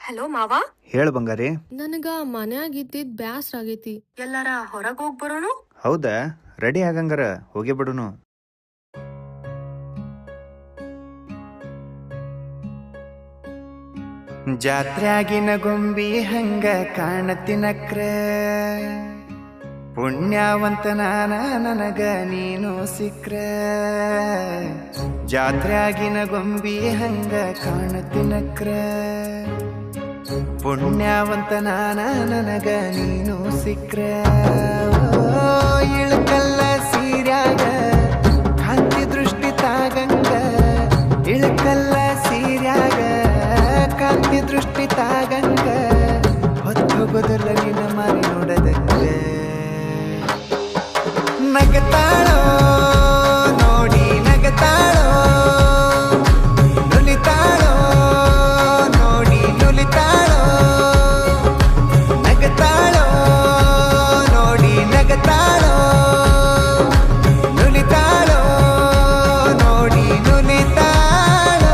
Hello ಮಾವಾ. ಹೇಳು ಬಂಗಾರಿ. ನನಗ ಮನ್ಯಾಗಿದ್ದಿದ್ ಬ್ಯಾಸ್ರ ಆಗೈತಿ. ಎಲ್ಲಾರ ಹೊರಗ್ ಹೋಗ್ ಬರೋನು? ಹೌದಾ, ರೆಡಿ ಆಗಂಗಾರ ಹೋಗಿ ಬಿಡುನು. ಜಾತ್ರ್ಯಾಗಿನ ಗೊಂಬಿ ಹಂಗ ಕಾಣತಿನಕ್ರ, ಪುಣ್ಯವಂತ ನಾನ ನನಗ ನೀನು ಸಿಕ್ರ. ಜಾತ್ರ್ಯಾಗಿನ ಗೊಂಬಿ ಹಂಗ ಕಾಣತಿನಕ್ರ, ಪುಣ್ಯವಂತ ನಾನ ನನಗ ನೀನು ಸಿಕ್ರ. ಇಳಕಲ್ಲ ಸೀರ್ಯಾಗ ಕಾಂತಿ ದೃಷ್ಟಿ ತಾಗಂಗ, ಇಳಕಲ್ಲ ಸೀರ್ಯಾಗ ಕಾಂತಿ ದೃಷ್ಟಿ ತಾಗಂಗ, ಹೊತ್ತು ಬದಲಿನ ಮಾರಿ ನೋಡದಂಗ. ನಗತಾಳೋ ನೋಡಿ ನಗತಾಳೋ, ನುಲಿತಾಳೋ ನೋಡಿ ನುಲಿತಾಳೋ, ನಗತಾಳೋ ನೋಡಿ ನಗತಾಳೋ, ನುಲಿತಾಳೋ ನೋಡಿ ನುಲಿತಾಳೋ.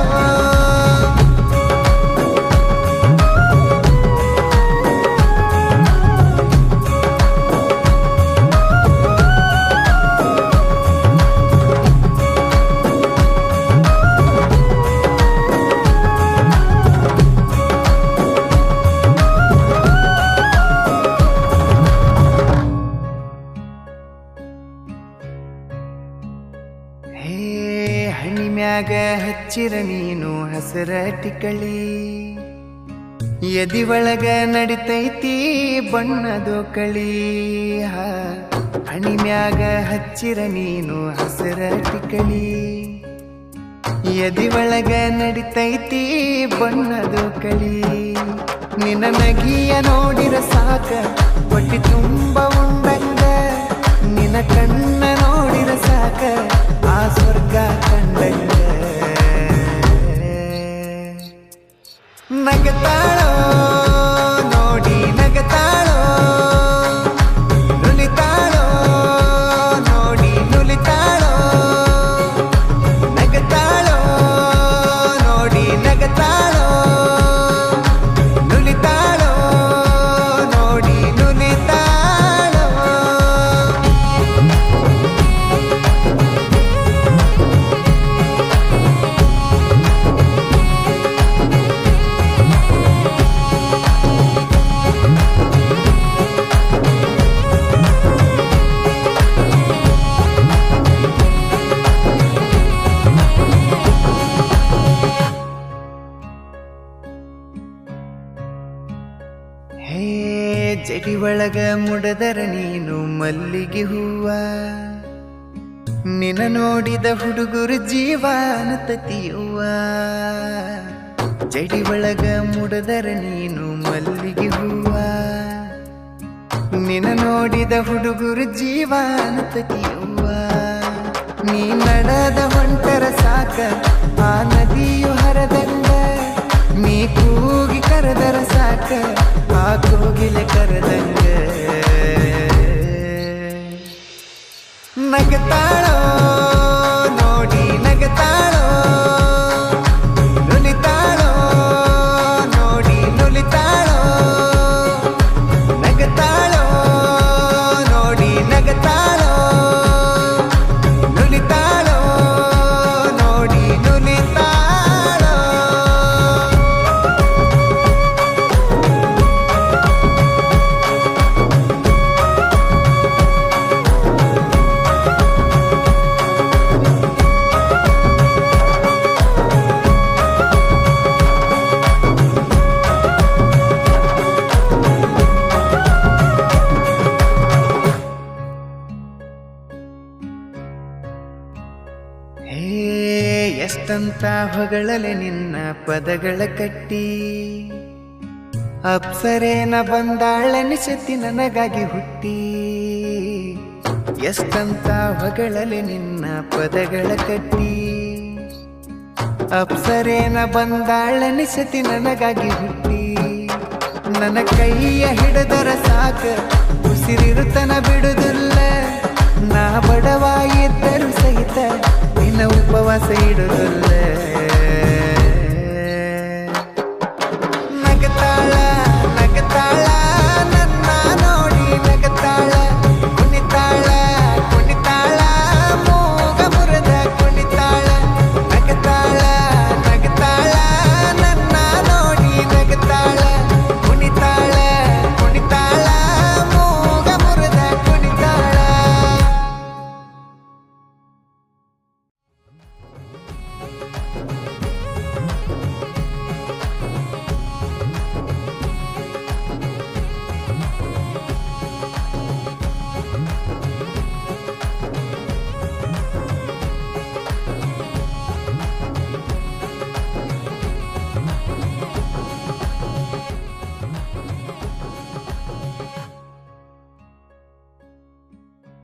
ಹಣಿಮ್ಯಾಗ ಹಚ್ಚಿರ ನೀನು ಹಸರ ಟಿಕಳಿ, ಎದಿ ಒಳಗ ನಡಿತೈತಿ ಬಣ್ಣದು ಕಳಿ. ಹಣಿಮ್ಯಾಗ ಹಚ್ಚಿರ ನೀನು ಹಸರ ಟಿಕಳಿ, ಎದಿ ಒಳಗ ನಡಿತೈತಿ ಬಣ್ಣದು ಕಳಿ. ನಿನ್ನ ನಗಿಯ ನೋಡಿರ ಸಾಕ ಹೊಟ್ಟಿ ತುಂಬ ಉಂಡಂಗ, ನಿನ್ನ ಕಣ್ಣ ನೋಡಿರ ಸಾಕ ಆ ಸ್ವರ್ಗ ಕಂಡಂಗ. ನಗತಾಳೋ ನೋಡಿ ನಗತಾಳೋ, ನುಲಿತಾಳೋ ನೋಡಿ ನುಲಿತಾಳೋ, ನಗತಾಳೋ ನೋಡಿ ನಗತಾಳೋ, ನುಲಿತಾಳೋ ನೋಡಿ ನುಲಿತಾಳೋ. ಹೇ ಜಡಿ ಒಳಗ ಮುಡದರ ನೀನು ಮಲ್ಲಿಗೆ ಹೂವ, ನಿನ್ನ ನೋಡಿದ ಹುಡುಗರು ಜೀವನ ತತಿಯುವ. ಜಡಿ ಒಳಗ ಮುಡದರ ನೀನು ಮಲ್ಲಿಗೆ ಹೂವ, ನಿನ್ನ ನೋಡಿದ ಹುಡುಗರು ಜೀವನ ತತಿಯುವ. ನೀ ನಡೆದ ಹೊಂಟರ ಸಾಕ ಆ ನದಿಯು ಹರದಂಗ, ನೀ ಕೂಗಿ ಕರೆದರ ಸಾಕ ಆ ಕೋಗಿಲೆ ಕರೆದಂಗ. ನಗತಾಳೋ ನೋಡಿ ನಗತಾಳೋ, ನುಲಿತಾಳೋ ನೋಡಿ ನುಲಿತಾಳೋ, ನಗತಾಳೋ ನೋಡಿ ನಗತಾಳೋ, ನುಲಿತಾಳೋ ನೋಡಿ ನುಲಿತಾಳೋ. ಹೇ ಎಷ್ಟಂತ ಹೊಗಳಲೆ ನಿನ್ನ ಪದಗಳ ಕಟ್ಟಿ, ಅಪ್ಸರೇನ ಬಂದಾಳನಿಸತಿ ನನಗಾಗಿ ಹುಟ್ಟಿ. ಎಷ್ಟಂತ ಹೊಗಳಲೆ ನಿನ್ನ ಪದಗಳ ಕಟ್ಟಿ, ಅಪ್ಸರೇನ ಬಂದಾಳನಿಸತಿ ನನಗಾಗಿ ಹುಟ್ಟಿ. ನನ್ನ ಕೈಯ ಹಿಡಿದರ ಸಾಕ ಉಸಿರಿರುತನ ಬಿಡುದಿಲ್ಲ, ನಾ ಬಡವ ಇದ್ದರು ಸಹಿತ ನಿನ್ನ ಉಪವಾಸ ಇಡುದಿಲ್ಲ.